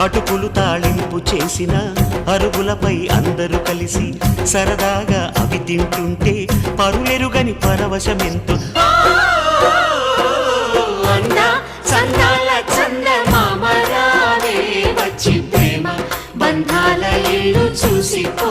అటుకులు తాళింపు చేసిన అరుగులపై అందరూ కలిసి సరదాగా అవి తింటుంటే పరులెరుగని పరవశమెంతో చందాల చందమామ రావే వచ్చి ప్రేమ బంధాల ఇల్లు చూసిపో